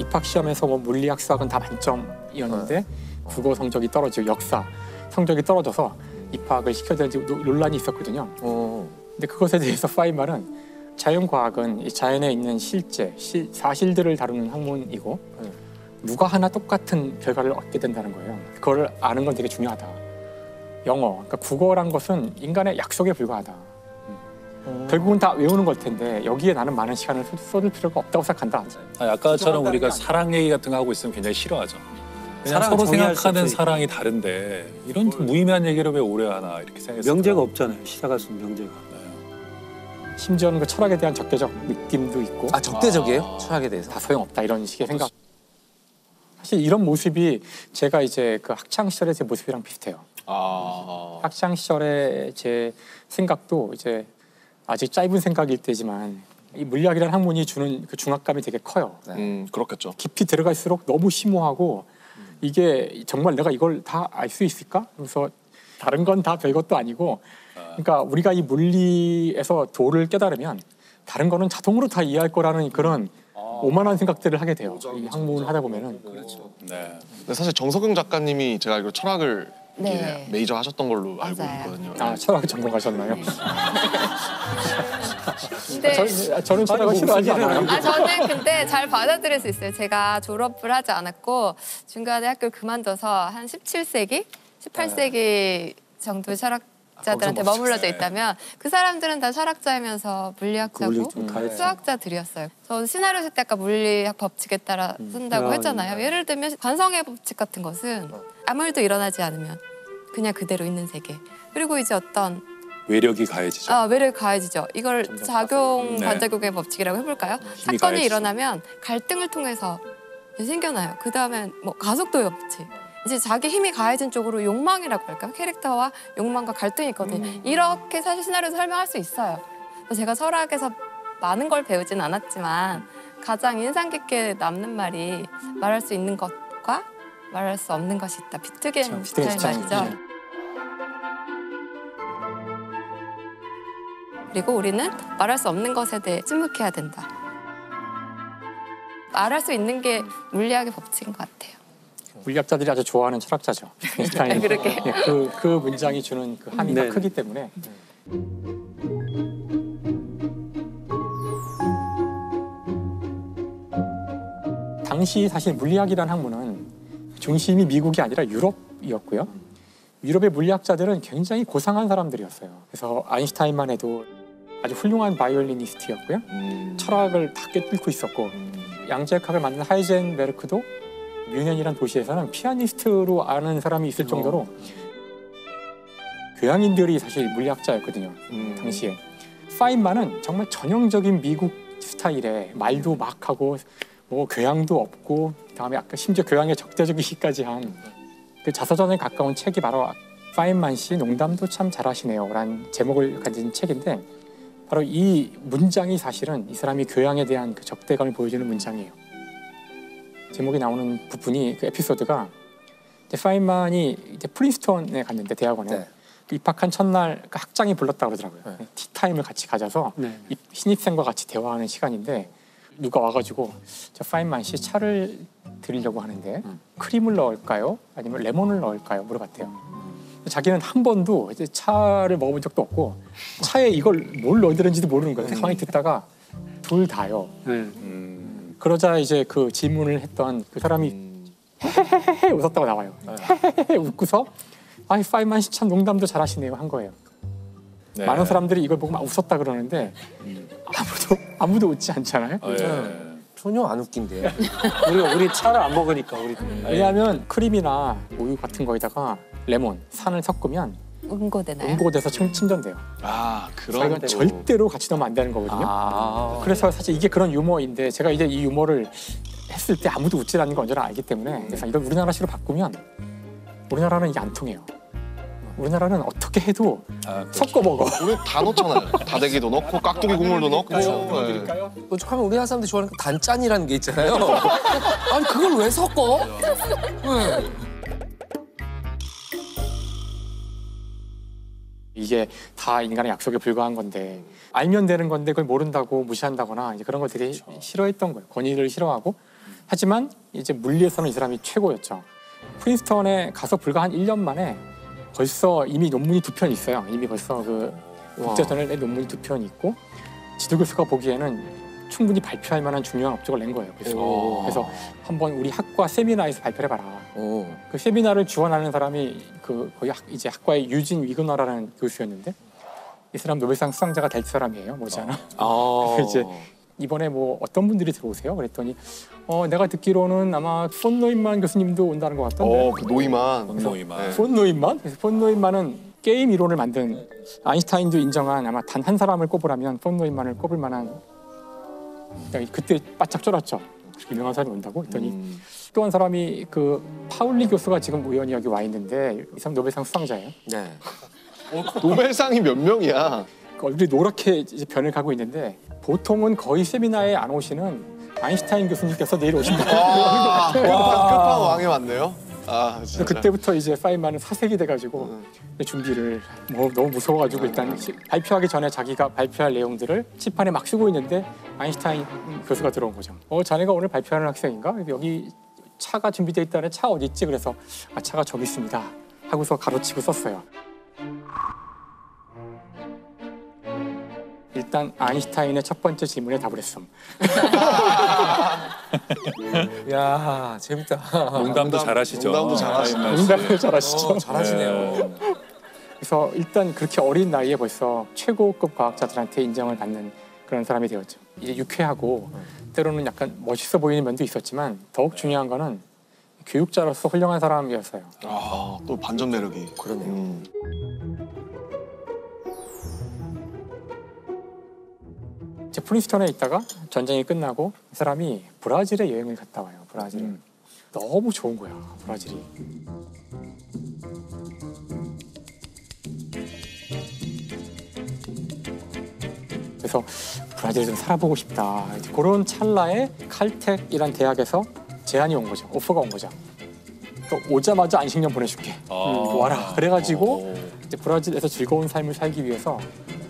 입학 시험에서 뭐 물리학, 수학은 다 만점이었는데 국어 성적이 떨어지고 역사 성적이 떨어져서 입학을 시켜야 되는지 논란이 있었거든요. 근데 그것에 대해서 파인만은 자연과학은 이 자연에 있는 실제, 사실들을 다루는 학문이고 누가 하나 똑같은 결과를 얻게 된다는 거예요. 그걸 아는 건 되게 중요하다. 영어, 그러니까 국어란 것은 인간의 약속에 불과하다. 결국은 다 외우는 걸 텐데 여기에 나는 많은 시간을 쏟을 필요가 없다고 생각한다. 아까처럼 우리가 사랑 얘기 같은 거 하고 있으면 굉장히 싫어하죠. 그냥 서로 생각하는 사랑이 다른데 이런 무의미한 얘기를 왜 오래 하나 이렇게 생각했어요. 명제가 없잖아요. 시작할 수 있는 명제가. 심지어는 그 철학에 대한 적대적 느낌도 있고. 아, 적대적이에요? 철학에 대해서? 다 소용없다 이런 식의 생각. 사실 이런 모습이 제가 이제 그 학창 시절의 제 모습이랑 비슷해요. 학창 시절의 제 생각도 이제 아직 짧은 생각일 때지만 이 물리학이라는 학문이 주는 그 중압감이 되게 커요. 그렇겠죠. 깊이 들어갈수록 너무 심오하고 이게 정말 내가 이걸 다 알 수 있을까? 그래서 다른 건 다 별것도 아니고 그러니까 우리가 이 물리에서 도를 깨달으면 다른 거는 자동으로 다 이해할 거라는 그런 오만한 생각들을 하게 돼요. 이 학문을 하다 보면은. 그렇죠. 네. 근데 사실 정석영 작가님이 제가 알기로 철학을 네. 메이저 하셨던 걸로 알고 맞아요. 있거든요. 아, 철학을 전공하셨나요? 근데 저는 철학을 싫어하지 않아요. 저는 근데 잘 받아들일 수 있어요. 제가 졸업을 하지 않았고 중간에 학교를 그만둬서 한 17세기, 18세기 정도의 철학자들한테 머물러져 있다면 그 사람들은 다 철학자이면서 물리학자고 수학자들이었어요. 저는 시나리오 쓸 때 아까 물리학 법칙에 따라 쓴다고 했잖아요. 예를 들면 관성의 법칙 같은 것은 아무 일도 일어나지 않으면 그냥 그대로 있는 세계. 그리고 이제 어떤 외력이 가해지죠. 외력이 가해지죠. 이걸 작용, 반작용의 법칙이라고 해볼까요? 사건이 가해지죠. 일어나면 갈등을 통해서 생겨나요. 그 다음엔 뭐 가속도의 법칙. 이제 자기 힘이 가해진 쪽으로 욕망이라고 할까요? 캐릭터와 욕망과 갈등이 있거든요. 이렇게 사실 시나리오에서 설명할 수 있어요. 그래서 제가 철학에서 많은 걸 배우진 않았지만 가장 인상 깊게 남는 말이 말할 수 있는 것과 말할 수 없는 것이 있다. 비트겐슈타인 말이죠. 그리고 우리는 말할 수 없는 것에 대해 침묵해야 된다. 말할 수 있는 게 물리학의 법칙인 것 같아요. 물리학자들이 아주 좋아하는 철학자죠. 네, 그렇게. 그 문장이 주는 그 함의가 크기 때문에. 당시 사실 물리학이라는 학문은 중심이 미국이 아니라 유럽이었고요. 유럽의 물리학자들은 굉장히 고상한 사람들이었어요. 그래서 아인슈타인만 해도 아주 훌륭한 바이올리니스트였고요. 철학을 다 꿰뚫고 있었고 양자역학을 만든 하이젠베르크도 뮌헨이라는 도시에서는 피아니스트로 아는 사람이 있을 정도로 교양인들이 사실 물리학자였거든요. 당시에. 파인만은 정말 전형적인 미국 스타일의 말도 막 하고 뭐 교양도 없고 그다음에 아까 심지어 교양의 적대적이기까지 한 그 자서전에 가까운 책이 바로 파인만 씨 농담도 참 잘하시네요 라는 제목을 가진 책인데 바로 이 문장이 사실은 이 사람이 교양에 대한 그 적대감을 보여주는 문장이에요. 제목에 나오는 부분이 그 에피소드가 파인만이 이제 프린스턴에 갔는데 대학원에 그 입학한 첫날 그 학장이 불렀다고 그러더라고요. 티타임을 같이 가져서 신입생과 같이 대화하는 시간인데 누가 와가지고 저 파인만 씨 차를 드리려고 하는데 크림을 넣을까요? 아니면 레몬을 넣을까요? 물어봤대요. 자기는 한 번도 이제 차를 먹어본 적도 없고 차에 이걸 뭘 넣어드는지도 모르는 거예요. 가만히 듣다가 둘 다요. 그러자 이제 그 질문을 했던 그 사람이 헤헤헤헤 웃었다고 나와요. 헤헤헤 웃고서 아이 파인만 씨 참 농담도 잘하시네요 한 거예요. 많은 사람들이 이걸 보고 막 웃었다 그러는데 아무도 웃지 않잖아요. 전혀 안 웃긴데요. 우리 차를 안 먹으니까 우리. 왜냐하면 크림이나 우유 같은 거에다가 레몬, 산을 섞으면 응고되나요? 응고돼서 침전돼요. 그런 또 절대로 같이 넣으면 안 되는 거거든요. 그래서 사실 이게 그런 유머인데 제가 이제 이 유머를 했을 때 아무도 웃지 않는 걸 언제나 알기 때문에 그래서 이걸 우리나라식으로 바꾸면 우리나라는 이게 안 통해요. 우리나라는 어떻게 해도 섞어 먹어. 우리 다 넣잖아요. 다대기도 넣고 깍두기 국물도 넣고. 오죽하면 우리나라 사람들이 좋아하는 그 단짠이라는 게 있잖아요. 아니 그걸 왜 섞어? 이게 다 인간의 약속에 불과한 건데 알면 되는 건데 그걸 모른다고 무시한다거나 이제 그런 걸 되게 싫어했던 거예요. 권위를 싫어하고 하지만 이제 물리에서는 이 사람이 최고였죠. 프린스턴에 가서 불과 한 1년 만에 벌써 이미 논문이 2편 있어요. 이미 벌써 그 국제전을 낸 논문이 2편 있고 지도 교수가 보기에는 충분히 발표할 만한 중요한 업적을 낸 거예요. 그래서 한번 우리 학과 세미나에서 발표를 해봐라. 그 세미나를 주관하는 사람이 거기 이제 학과의 유진 위그너라는 교수였는데 이 사람 노벨상 수상자가 될 사람이에요. 머지않아. 그래서 이제 이번에 뭐 어떤 분들이 들어오세요? 그랬더니 내가 듣기로는 아마 폰 노임만 교수님도 온다는 것 같던데. 그 노이만. 노이만. 폰 노임만? 그래서 폰 노임만은 게임 이론을 만든 아인슈타인도 인정한 아마 단 한 사람을 꼽으라면 폰 노임만을 꼽을 만한. 그때 바짝 쫄았죠. 유명한 사람이 온다고 했더니 또 한 사람이 그 파울리 교수가 지금 우연히 여기 와 있는데 이 사람 노벨상 수상자예요. 네. 노벨상이 몇 명이야? 얼굴이 노랗게 이제 변을 가고 있는데 보통은 거의 세미나에 안 오시는 아인슈타인 교수님께서 내일 오신다고 하는 것 같아요. 끝판왕이 왔네요. 그래서 그때부터 이제 파인만은 사색이 돼가지고 준비를 너무 무서워가지고 일단 발표하기 전에 자기가 발표할 내용들을 칠판에 막 쓰고 있는데 아인슈타인 교수가 들어온 거죠. 자네가 오늘 발표하는 학생인가? 여기 차가 준비돼 있다네. 차 어디 있지? 그래서 차가 저기 있습니다 하고서 가로치고 썼어요. 일단 아인슈타인의 첫 번째 질문에 답을 했음. 야 재밌다. 농담도 잘하시죠. 농담도 잘하시네. 농담을 잘하시죠. 잘하시네요. 그래서 일단 그렇게 어린 나이에 벌써 최고급 과학자들한테 인정을 받는 그런 사람이 되었죠. 이제 유쾌하고 때로는 약간 멋있어 보이는 면도 있었지만 더욱 중요한 거는 교육자로서 훌륭한 사람이었어요. 또 반전 매력이. 그러네요. 이제 프린스턴에 있다가 전쟁이 끝나고 이 사람이 브라질에 여행을 갔다 와요. 브라질에. 너무 좋은 거야, 브라질이. 그래서 브라질에 좀 살아보고 싶다. 그런 찰나에 칼텍이란 대학에서 제안이 온 거죠. 오퍼가 온 거죠. 또 오자마자 안식년 보내줄게. 와라. 그래가지고 이제 브라질에서 즐거운 삶을 살기 위해서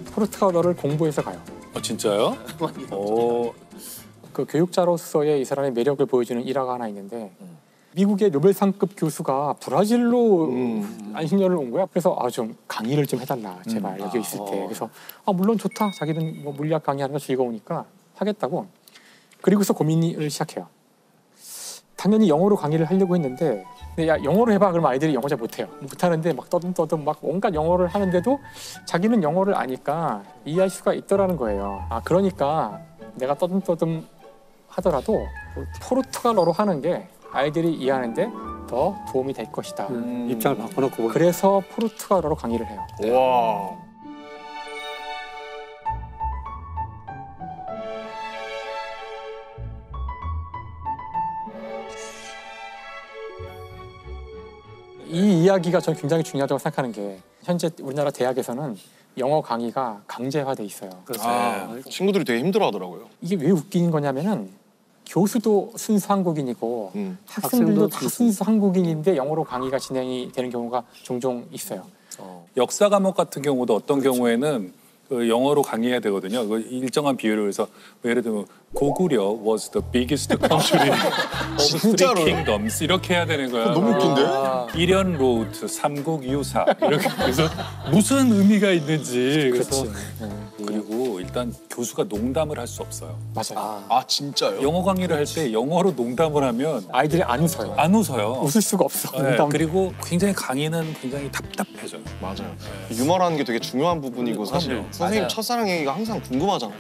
포르투갈어를 공부해서 가요. 진짜요? 그 교육자로서의 이 사람의 매력을 보여주는 일화가 하나 있는데 미국의 노벨상급 교수가 브라질로 안식년을 온 거야. 그래서 좀 강의를 좀 해달라 제발 여기 있을 때. 그래서 물론 좋다. 자기는 뭐 물리학 강의하는 거 즐거우니까 하겠다고. 그리고서 고민을 시작해요. 당연히 영어로 강의를 하려고 했는데 근데 야 영어로 해봐. 그러면 아이들이 영어 잘 못해요. 못하는데 막 떠듬떠듬 막 온갖 영어를 하는데도 자기는 영어를 아니까 이해할 수가 있더라는 거예요. 그러니까 내가 떠듬떠듬 하더라도 포르투갈어로 하는 게 아이들이 이해하는데 더 도움이 될 것이다. 입장을 바꿔놓고 그래서 포르투갈어로 강의를 해요. 와. 이 이야기가 저는 굉장히 중요하다고 생각하는 게 현재 우리나라 대학에서는 영어 강의가 강제화돼 있어요. 친구들이 되게 힘들어하더라고요. 이게 왜 웃긴 거냐면은 교수도 순수 한국인이고 학생들도 다 순수 한국인인데 영어로 강의가 진행이 되는 경우가 종종 있어요. 역사 과목 같은 경우도 어떤 경우에는 그 영어로 강의해야 되거든요. 그 일정한 비율을 해서 예를 들면 고구려 was the biggest country of three kingdoms 이렇게 해야 되는 거야. 너무 웃긴데? 일연 로드, 삼국 유사 이렇게 그래서 무슨 의미가 있는지 그래서 그리고 일단 교수가 농담을 할 수 없어요. 맞아요. 진짜요? 영어 강의를 할 때 영어로 농담을 하면 아이들이 안 웃어요. 안 웃어요. 웃을 수가 없어. 네, 농담. 그리고 굉장히 강의는 굉장히 답답해져요. 맞아요. 유머라는 게 되게 중요한 부분이고 사실 선생님 첫사랑 얘기가 항상 궁금하잖아요.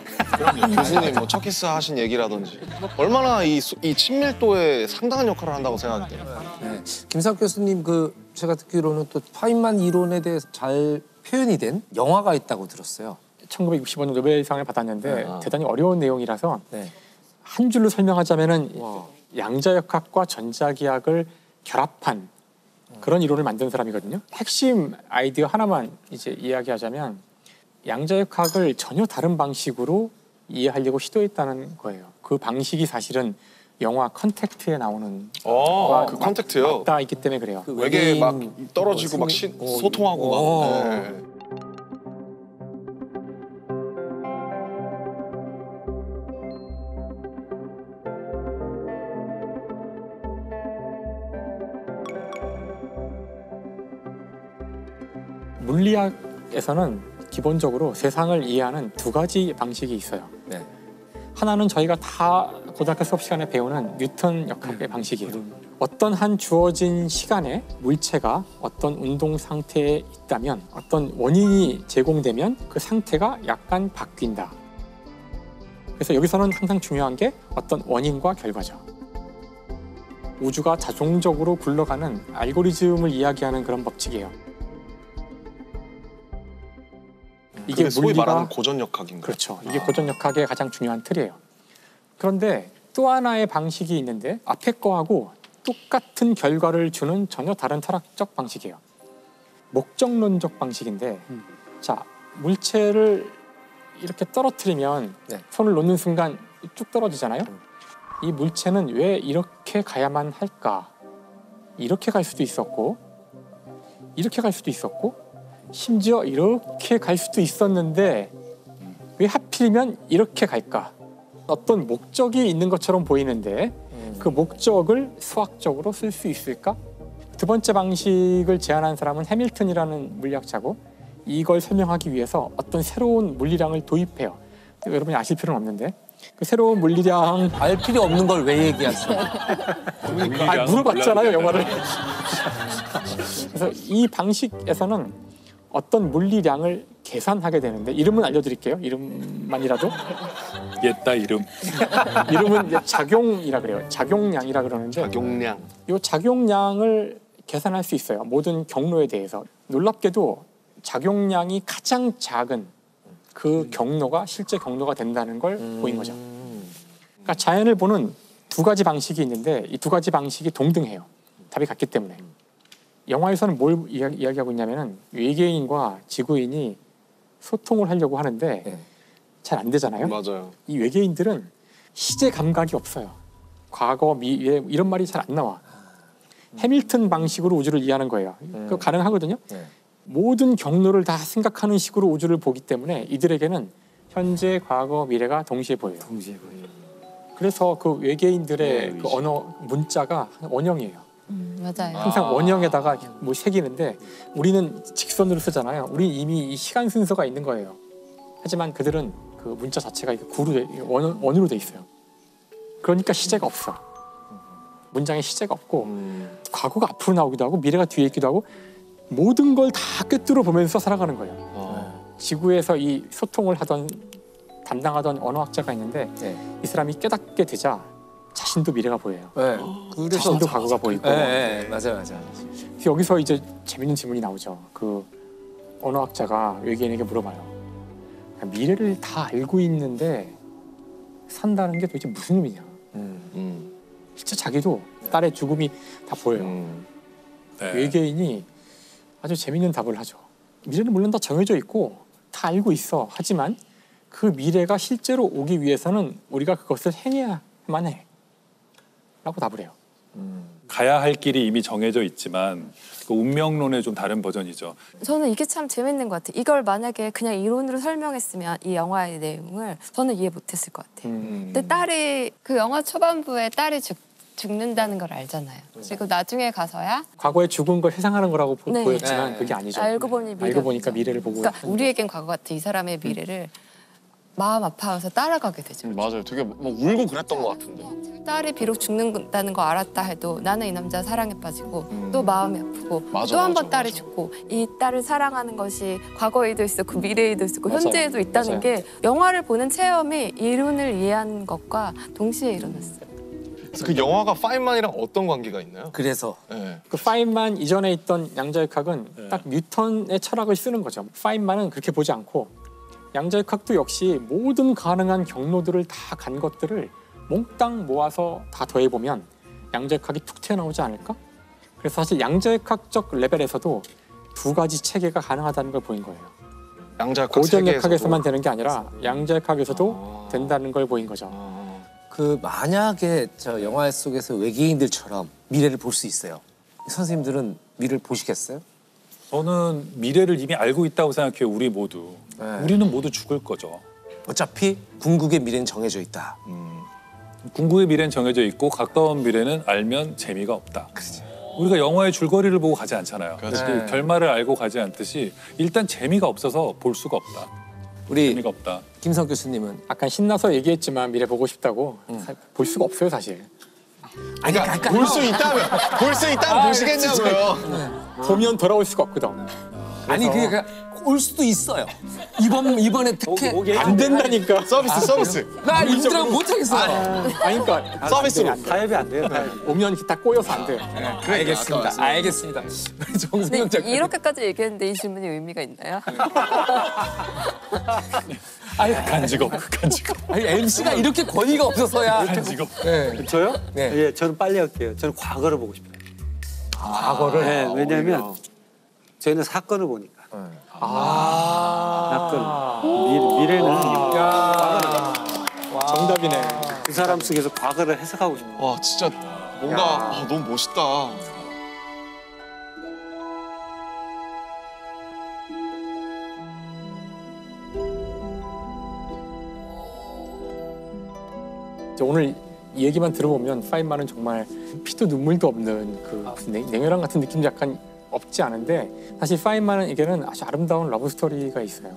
교수님 뭐 첫 키스 하신 얘기라든지 얼마나 이 친밀도에 상당한 역할을 한다고 생각해요. 네. 김상 교수님 제가 듣기로는 또 파인만 이론에 대해서 잘 표현이 된 영화가 있다고 들었어요. 1965년 노벨상을 받았는데 대단히 어려운 내용이라서 네. 한 줄로 설명하자면은 양자역학과 전자기학을 결합한 그런 이론을 만든 사람이거든요. 핵심 아이디어 하나만 이제 이야기하자면 양자역학을 전혀 다른 방식으로 이해하려고 시도했다는 거예요. 그 방식이 사실은 영화 컨택트에 나오는 그 컨택트요? 맞닿아 있기 때문에 그래요. 외계 막 떨어지고 막 소통하고 막. 네. 물리학에서는 기본적으로 세상을 이해하는 두 가지 방식이 있어요. 네. 하나는 저희가 다 고등학교 수업 시간에 배우는 뉴턴 역학의 방식이에요. 어떤 한 주어진 시간에 물체가 어떤 운동 상태에 있다면 어떤 원인이 제공되면 그 상태가 약간 바뀐다. 그래서 여기서는 항상 중요한 게 어떤 원인과 결과죠. 우주가 자동적으로 굴러가는 알고리즘을 이야기하는 그런 법칙이에요. 이게 소위 말하는 고전역학인가요? 그렇죠. 이게 고전역학의 가장 중요한 틀이에요. 그런데 또 하나의 방식이 있는데 앞에 거하고 똑같은 결과를 주는 전혀 다른 철학적 방식이에요. 목적론적 방식인데 자, 물체를 이렇게 떨어뜨리면 네. 손을 놓는 순간 쭉 떨어지잖아요. 이 물체는 왜 이렇게 가야만 할까? 이렇게 갈 수도 있었고 이렇게 갈 수도 있었고 심지어 이렇게 갈 수도 있었는데 왜 하필이면 이렇게 갈까? 어떤 목적이 있는 것처럼 보이는데 그 목적을 수학적으로 쓸 수 있을까? 두 번째 방식을 제안한 사람은 해밀턴이라는 물리학자고 이걸 설명하기 위해서 어떤 새로운 물리량을 도입해요. 여러분이 아실 필요는 없는데 그 새로운 물리량 알 필요 없는 걸 왜 얘기하세요? 물어봤잖아요 영화를. 그래서 이 방식에서는 어떤 물리량을 계산하게 되는데 이름은 알려드릴게요. 이름만이라도. 옛다 이름. 이름은 이제 작용이라 그래요. 작용량이라 그러는데 작용량. 이 작용량을 계산할 수 있어요. 모든 경로에 대해서. 놀랍게도 작용량이 가장 작은 그 경로가 실제 경로가 된다는 걸 보인 거죠. 그러니까 자연을 보는 두 가지 방식이 있는데 이 두 가지 방식이 동등해요. 답이 같기 때문에. 영화에서는 뭘 이야기하고 있냐면은 외계인과 지구인이 소통을 하려고 하는데 네. 잘 안 되잖아요. 맞아요. 이 외계인들은 시제 감각이 없어요. 과거, 미래 이런 말이 잘 안 나와. 해밀턴 방식으로 우주를 이해하는 거예요. 그거 가능하거든요. 네. 모든 경로를 다 생각하는 식으로 우주를 보기 때문에 이들에게는 현재, 과거, 미래가 동시에 보여요. 동시에 보여요. 그래서 그 외계인들의 그 언어 문자가 원형이에요. 맞아요. 항상 원형에다가 뭐 새기는데 우리는 직선으로 쓰잖아요. 우리 이미 이 시간 순서가 있는 거예요. 하지만 그들은 그 문자 자체가 구로 원으로 돼 있어요. 그러니까 시제가 없어. 문장에 시제가 없고 과거가 앞으로 나오기도 하고 미래가 뒤에 있기도 하고 모든 걸 다 꿰뚫어 보면서 살아가는 거예요. 지구에서 이 소통을 담당하던 언어학자가 있는데 네. 이 사람이 깨닫게 되자 자신도 미래가 보여요. 네. 그래서 자신도 과거가 보이고. 네, 맞아요. 그래서 여기서 이제 재밌는 질문이 나오죠. 그 언어학자가 외계인에게 물어봐요. 미래를 다 알고 있는데 산다는 게 도대체 무슨 의미냐? 실제 자기도 딸의 죽음이 다 보여요. 네. 외계인이 아주 재밌는 답을 하죠. 미래는 물론 다 정해져 있고 다 알고 있어. 하지만 그 미래가 실제로 오기 위해서는 우리가 그것을 행해야만 해. 라고 답을 해요. 가야 할 길이 이미 정해져 있지만 그 운명론의 좀 다른 버전이죠. 저는 이게 참 재밌는 것 같아요. 이걸 만약에 그냥 이론으로 설명했으면 이 영화의 내용을 저는 이해 못했을 것 같아요. 근데 딸이 그 영화 초반부에 딸이 죽는다는 걸 알잖아요. 그리고 나중에 가서야 과거에 죽은 걸 회상하는 거라고 네. 보였지만 그게 아니죠. 알고 보니 알고 보니까 미래를 보고. 그러니까 우리에겐 과거 같아. 이 사람의 미래를 마음 아파하면서 따라가게 되죠. 맞아요. 되게 막 울고 그랬던 것 같은데. 딸이 비록 죽는다는 거 알았다 해도 나는 이 남자 사랑에 빠지고 또 마음이 아프고 맞아, 또 한 번 맞아, 딸이 맞아. 죽고 이 딸을 사랑하는 것이 과거에도 있었고 미래에도 있었고 맞아요. 현재에도 있다는 맞아요. 게 영화를 보는 체험이 이론을 이해하는 것과 동시에 일어났어요. 그래서 그 영화가 파인만이랑 어떤 관계가 있나요? 그래서 네. 그 파인만 이전에 있던 양자역학은 딱 뉴턴의 철학을 쓰는 거죠. 파인만은 그렇게 보지 않고 양자역학도 역시 모든 가능한 경로들을 다 간 것들을 몽땅 모아서 다 더해보면 양자역학이 툭 튀어나오지 않을까? 그래서 사실 양자역학적 레벨에서도 두 가지 체계가 가능하다는 걸 보인 거예요. 양자역학 고전역학에서만 되는 게 아니라 양자역학에서도 된다는 걸 보인 거죠. 그 만약에 저 영화 속에서 외계인들처럼 미래를 볼 수 있어요. 선생님들은 미래를 보시겠어요? 저는 미래를 이미 알고 있다고 생각해요. 우리 모두. 네. 우리는 모두 죽을 거죠. 어차피 궁극의 미래는 정해져 있다. 궁극의 미래는 정해져 있고 가까운 미래는 알면 재미가 없다. 우리가 영화의 줄거리를 보고 가지 않잖아요. 그렇죠. 그 결말을 알고 가지 않듯이 일단 재미가 없어서 볼 수가 없다. 우리 재미가 없다. 김성 교수님은 약간 신나서 얘기했지만 미래 보고 싶다고 볼 수가 없어요 사실. 그러니까 볼 수 있다면 보시겠냐고요. 보면 돌아올 수가 없거든. 아니 그게 올 수도 있어요. 이번에 특혜 안 된다니까. 서비스. 나 이분들하고 못하겠어. 아니 그러니까 서비스로. 타협이 안 돼요. 타협. 오면 이렇게 다 꼬여서 안 돼. 알겠습니다. 우리 정승영 근데 작가님. 이렇게까지 얘기했는데 이 질문이 의미가 있나요? 극한 직업. 아니 MC가 이렇게 권위가 없어서야. 극한 직업. 네. 저요? 네. 예, 저는 빨리 할게요. 저는 과거를 보고 싶어요. 과거를. 네, 왜냐하면 저희는 사건을 보니까. 사건. 미래는 정답이네. 그 사람 속에서 과거를 해석하고 싶어요. 와 진짜 뭔가 너무 멋있다. 오늘 이 얘기만 들어보면 파인만은 정말 피도 눈물도 없는 그 무슨 냉혈한 같은 느낌도 약간 없지 않은데 사실 파인만은 이게는 아주 아름다운 러브 스토리가 있어요.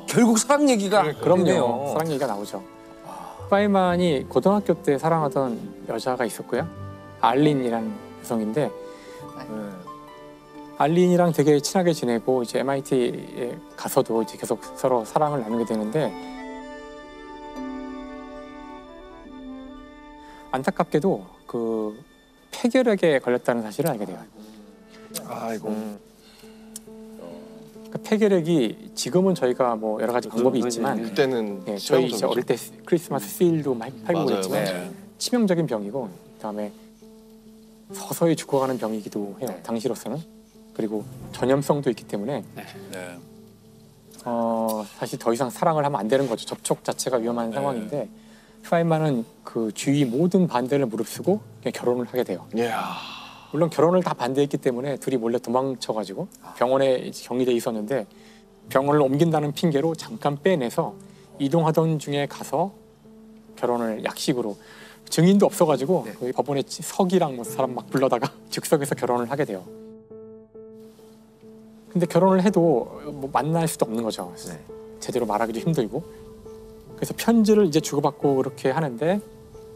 결국 사랑 얘기가 그럼요. 되네요. 사랑 얘기가 나오죠. 파인만이 고등학교 때 사랑하던 여자가 있었고요. 알린이라는 여성인데 알린이랑 되게 친하게 지내고 이제 MIT에 가서도 이제 계속 서로 사랑을 나누게 되는데 안타깝게도 그 폐결핵에 걸렸다는 사실을 알게 돼요. 아이고. 그 폐결핵이 지금은 저희가 뭐 여러 가지 방법이 있지만 그때는 예, 저희 이제 어릴 때 크리스마스 세일도 많이 팔고 맞아요, 그랬지만 맞아요. 치명적인 병이고 그다음에 서서히 죽어가는 병이기도 해요. 당시로서는. 그리고 전염성도 있기 때문에 네. 사실 더 이상 사랑을 하면 안 되는 거죠. 접촉 자체가 위험한 상황인데 파인만은 그 주위 모든 반대를 무릅쓰고 그냥 결혼을 하게 돼요. 이야. 물론 결혼을 다 반대했기 때문에 둘이 몰래 도망쳐가지고 병원에 격리돼 있었는데 병원을 옮긴다는 핑계로 잠깐 빼내서 이동하던 중에 가서 결혼을 약식으로 증인도 없어가지고 그 법원에 석이랑 뭐 사람 막 불러다가 즉석에서 결혼을 하게 돼요. 근데 결혼을 해도 뭐 만날 수도 없는 거죠. 제대로 말하기도 힘들고. 그래서 편지를 이제 주고받고 그렇게 하는데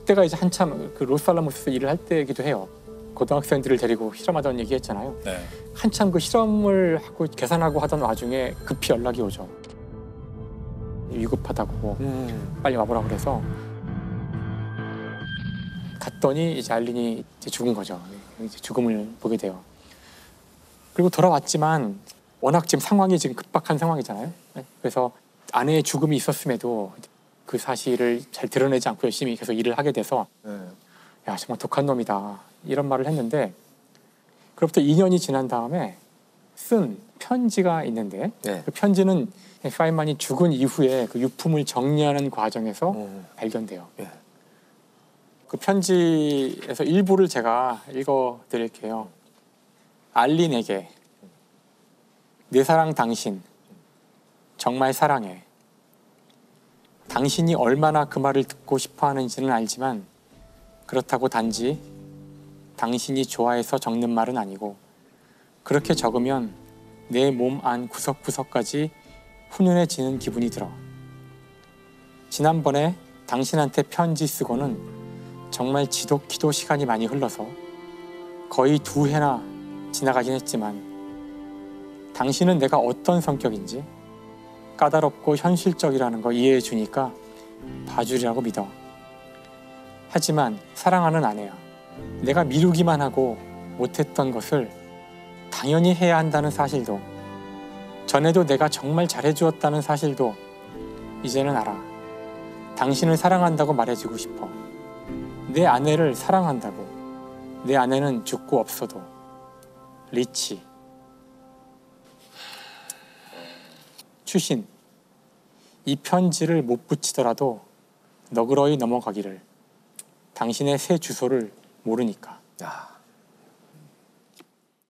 그때가 이제 한참 그 로스알라모스 일을 할 때이기도 해요. 고등학생들을 데리고 실험하던 얘기 했잖아요. 네. 한참 그 실험을 하고 계산하고 하던 와중에 급히 연락이 오죠. 위급하다고 빨리 와보라 그래서 갔더니 이제 알린이 이제 죽은 거죠. 이제 죽음을 보게 돼요. 그리고 돌아왔지만 워낙 지금 상황이 지금 급박한 상황이잖아요. 그래서 아내의 죽음이 있었음에도 그 사실을 잘 드러내지 않고 열심히 계속 일을 하게 돼서 야 정말 독한 놈이다 이런 말을 했는데 그로부터 2년이 지난 다음에 쓴 편지가 있는데 그 편지는 파인만이 죽은 이후에 그 유품을 정리하는 과정에서 발견돼요. 그 편지에서 일부를 제가 읽어드릴게요. 알린에게 내 사랑 당신 정말 사랑해. 당신이 얼마나 그 말을 듣고 싶어 하는지는 알지만 그렇다고 단지 당신이 좋아해서 적는 말은 아니고 그렇게 적으면 내 몸 안 구석구석까지 훈훈해지는 기분이 들어. 지난번에 당신한테 편지 쓰고는 정말 지독히도 시간이 많이 흘러서 거의 2해나 지나가긴 했지만 당신은 내가 어떤 성격인지 까다롭고 현실적이라는 거 이해해 주니까 봐주리라고 믿어. 하지만 사랑하는 아내야. 내가 미루기만 하고 못했던 것을 당연히 해야 한다는 사실도 전에도 내가 정말 잘해주었다는 사실도 이제는 알아. 당신을 사랑한다고 말해주고 싶어. 내 아내를 사랑한다고. 내 아내는 죽고 없어도. 리치. 추신. 이 편지를 못 붙이더라도 너그러이 넘어가기를. 당신의 새 주소를 모르니까. 야.